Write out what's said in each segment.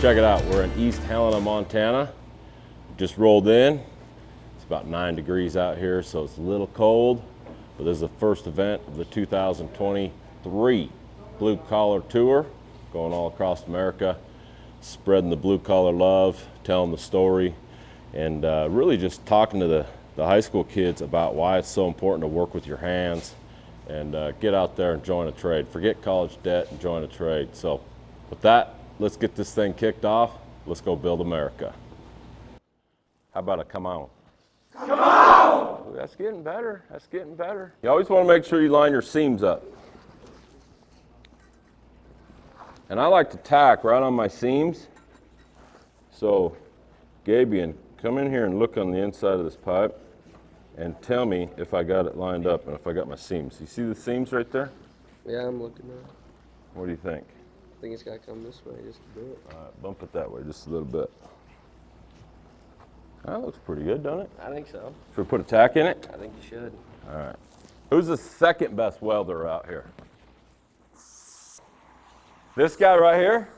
Check it out, we're in East Helena, Montana. Just rolled in. It's about 9 degrees out here, so it's a little cold, but this is the first event of the 2023 Blue Collar Tour, going all across America, spreading the blue collar love, telling the story, and really just talking to the high school kids about why it's so important to work with your hands and get out there and join a trade. Forget college debt and join a trade. So with that, let's get this thing kicked off. Let's go build America. How about a come on? Come on! Ooh, that's getting better. That's getting better. You always want to make sure you line your seams up. And I like to tack right on my seams. So, Gabian, come in here and look on the inside of this pipe and tell me if I got it lined up and if I got my seams. You see the seams right there? Yeah, I'm looking at it. What do you think? I think it's got to come this way just a bit. All right, bump it that way just a little bit. That looks pretty good, don't it? I think so. Should we put a tack in it? I think you should. All right. Who's the second best welder out here? This guy right here?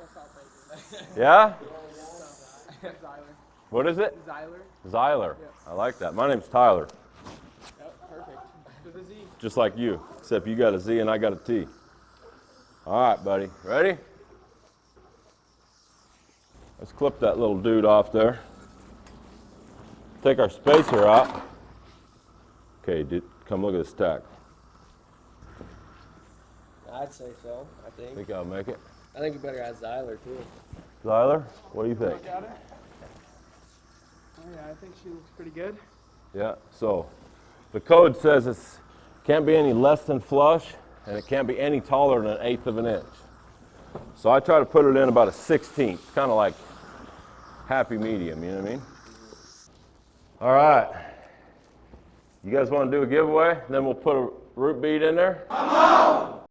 Yeah? What is it? Zyler. I like that. My name's Tyler. Yep, perfect. With a Z. Just like you, except you got a Z and I got a T. All right, buddy. Ready? Let's clip that little dude off there. Take our spacer out. Okay, dude, come look at this tack. I'd say so, I think. Think I'll make it? I think you better add Zyler, too. Zyler, what do you think? Got it? Oh, yeah, I think she looks pretty good. Yeah, so the code says it can't be any less than flush and it can't be any taller than 1/8 of an inch. So I try to put it in about a 1/16, kind of like happy medium, you know what I mean? All right, you guys want to do a giveaway? Then we'll put a root bead in there. Come on!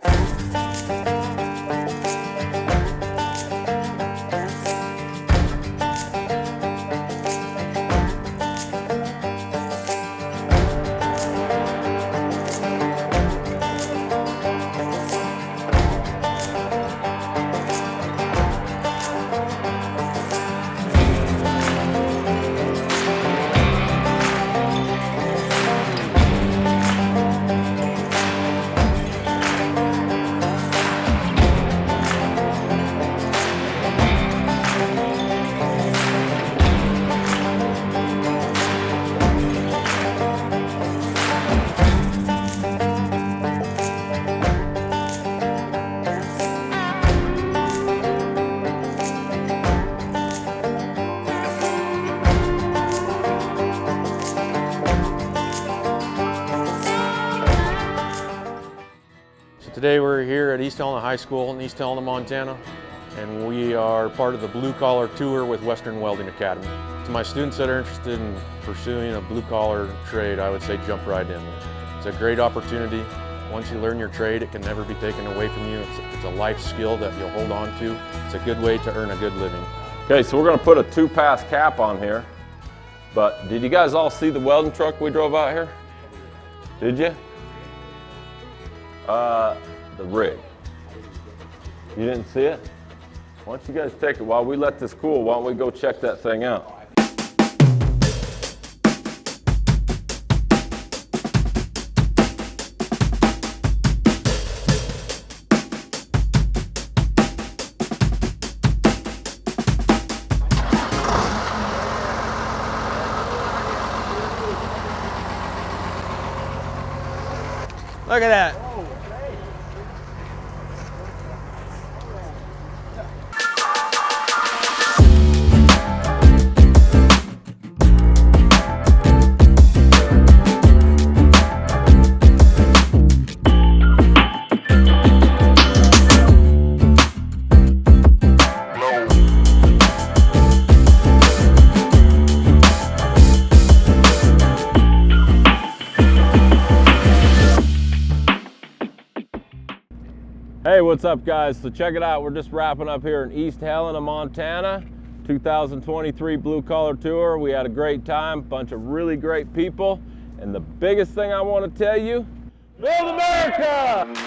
Today we're here at East Helena High School in East Helena, Montana, and we are part of the Blue Collar Tour with Western Welding Academy. To my students that are interested in pursuing a blue collar trade, I would say jump right in. It's a great opportunity. Once you learn your trade, it can never be taken away from you. It's a life skill that you'll hold on to. It's a good way to earn a good living. Okay, so we're going to put a 2-pass cap on here, but did you guys all see the welding truck we drove out here? Did you? The rig. You didn't see it? Why don't you guys take it while we let this cool? Why don't we go check that thing out? Look at that. Hey, what's up guys? So check it out, we're just wrapping up here in East Helena, Montana, 2023 Blue Collar Tour. We had a great time, bunch of really great people, and the biggest thing I want to tell you, build America!